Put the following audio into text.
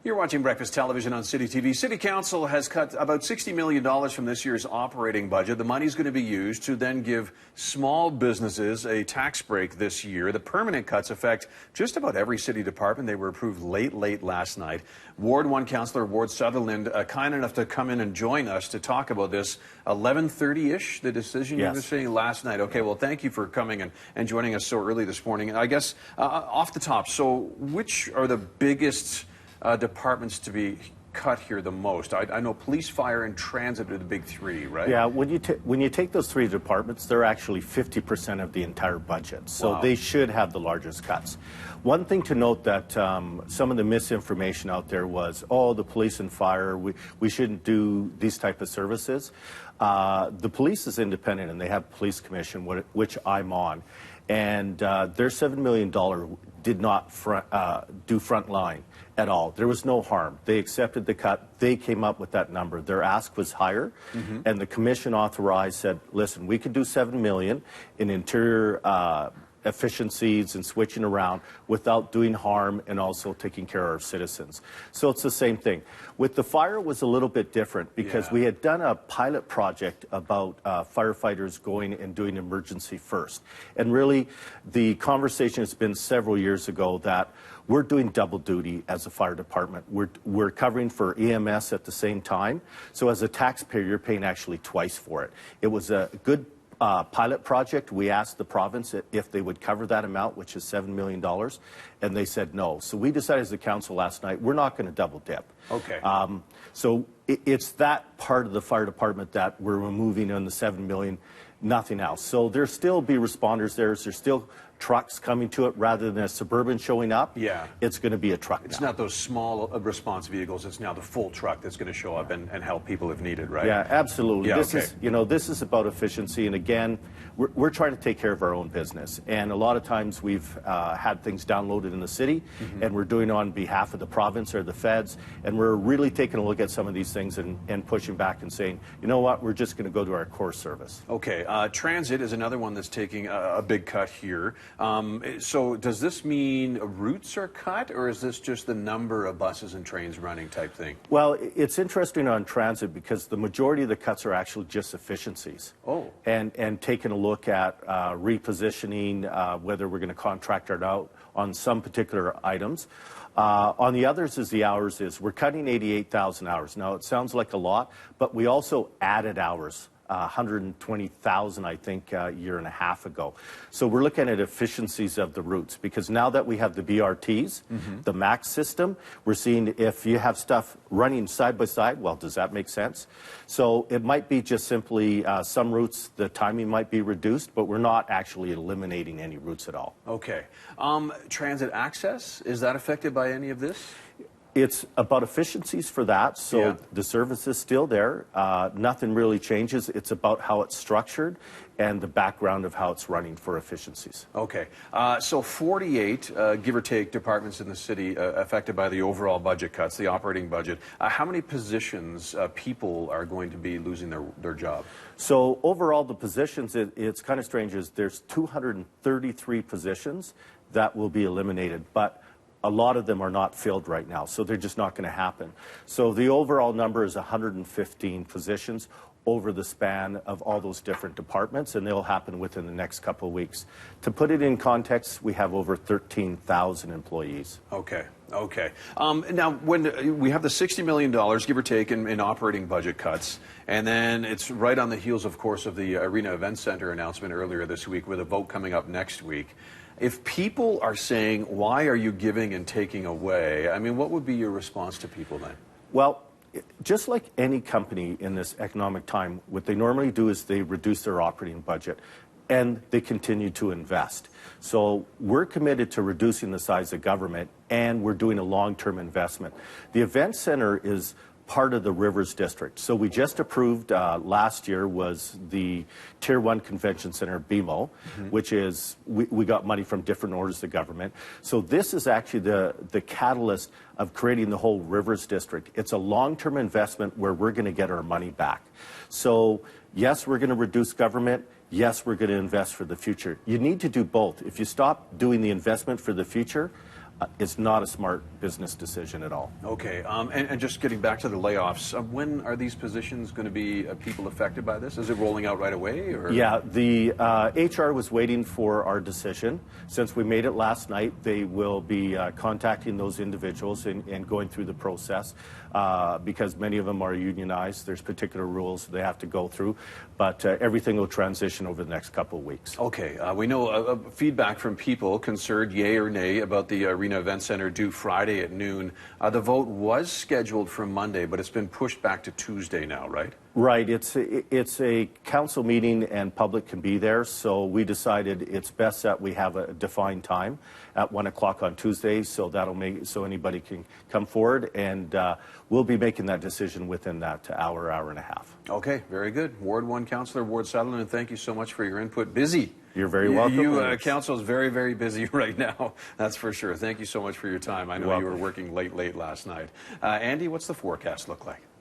You're watching Breakfast Television on City TV. City Council has cut about $60 million from this year's operating budget. The money is going to be used to then give small businesses a tax break this year. The permanent cuts affect just about every city department. They were approved late last night. Ward 1 Councillor Ward Sutherland, kind enough to come in and join us to talk about this. 11:30-ish, the decision you were saying last night. Okay, well, thank you for coming and joining us so early this morning. And I guess off the top, so which are the biggest departments to be cut here the most? I know police, fire, and transit are the big three, right? Yeah, when you take those three departments, they're actually 50% of the entire budget. So they should have the largest cuts. One thing to note that some of the misinformation out there was, oh, the police and fire, we shouldn't do these type of services. The police is independent and they have police commission, which I'm on. And their $7 million did not do frontline at all. There was no harm. They accepted the cut. They came up with that number. Their ask was higher, and the commission authorized, said, listen, we could do $7 million in interior efficiencies and switching around without doing harm and also taking care of our citizens. So it's the same thing. With the fire, it was a little bit different because we had done a pilot project about firefighters going and doing emergency first. And really, the conversation has been several years ago that we're doing double duty as a fire department. We're covering for EMS at the same time. So as a taxpayer, you're paying actually twice for it. It was a good pilot project. We asked the province if they would cover that amount, which is $7 million, and they said no. So we decided as a council last night, we're not going to double dip. Okay. So it's that part of the fire department that we're removing on the $7 million, nothing else. So there'll still be responders there. There's still trucks coming to it rather than a Suburban showing up. Yeah. It's going to be a truck It's now. not those small response vehicles. It's now the full truck that's going to show up and help people if needed, right? Yeah, absolutely. Yeah, this is, this is about efficiency. And again, we're trying to take care of our own business. And a lot of times we've had things downloaded in the city and we're doing it on behalf of the province or the feds. And we're really taking a look at some of these things and pushing back and saying, you know what, we're just going to go to our core service. Okay. Transit is another one that's taking a big cut here. So does this mean routes are cut, or is this just the number of buses and trains running type thing? Well, it's interesting on transit because the majority of the cuts are actually just efficiencies. Oh. And taking a look at repositioning, whether we're going to contract it out on some particular items. On the others is the hours we're cutting 88,000 hours. Now, it sounds like a lot, but we also added hours. 120,000, I think, a year and a half ago. So we're looking at efficiencies of the routes because now that we have the BRTs, the MAX system, we're seeing if you have stuff running side by side, well, does that make sense? So it might be just simply some routes, the timing might be reduced, but we're not actually eliminating any routes at all. Okay. Transit access, is that affected by any of this? It's about efficiencies for that, so the service is still there. Nothing really changes. It's about how it's structured and the background of how it's running for efficiencies. Okay. So 48, give or take, departments in the city affected by the overall budget cuts, the operating budget. How many positions, people are going to be losing their job? So overall, the positions, it's kind of strange, is there's 233 positions that will be eliminated, but a lot of them are not filled right now, so they're just not going to happen. So the overall number is 115 positions over the span of all those different departments, and they'll happen within the next couple of weeks. To put it in context, we have over 13,000 employees. Okay. Okay. Now, when we have the $60 million, give or take, in operating budget cuts, and then it's right on the heels, of course, of the Arena Event Center announcement earlier this week with a vote coming up next week. If people are saying, why are you giving and taking away, I mean, what would be your response to people then? Well, just like any company in this economic time, what they normally do is they reduce their operating budget and they continue to invest. So we're committed to reducing the size of government and we're doing a long-term investment. The event center is part of the Rivers District. So we just approved last year was the Tier 1 Convention Center, BMO, which is, we got money from different orders of government. So this is actually the catalyst of creating the whole Rivers District. It's a long-term investment where we're going to get our money back. So yes, we're going to reduce government. Yes, we're going to invest for the future. You need to do both. If you stop doing the investment for the future, it's not a smart business decision at all. Okay, and just getting back to the layoffs, when are these positions going to be people affected by this? Is it rolling out right away? Or? Yeah, the HR was waiting for our decision. Since we made it last night, they will be contacting those individuals and going through the process because many of them are unionized. There's particular rules they have to go through, but everything will transition over the next couple of weeks. Okay, we know feedback from people concerned, yay or nay, about the Arena Event Center due Friday at noon. The vote was scheduled for Monday, but it's been pushed back to Tuesday now, right? Right. It's a council meeting and public can be there, so we decided it's best that we have a defined time at 1 o'clock on Tuesday, so that'll make so anybody can come forward, and we'll be making that decision within that hour and a half. Okay, very good. Ward 1 Councillor Ward Sutherland, thank you so much for your input. Busy. You're very welcome. Council is very, very busy right now. That's for sure. Thank you so much for your time. I know you were working late last night. Andy, what's the forecast look like?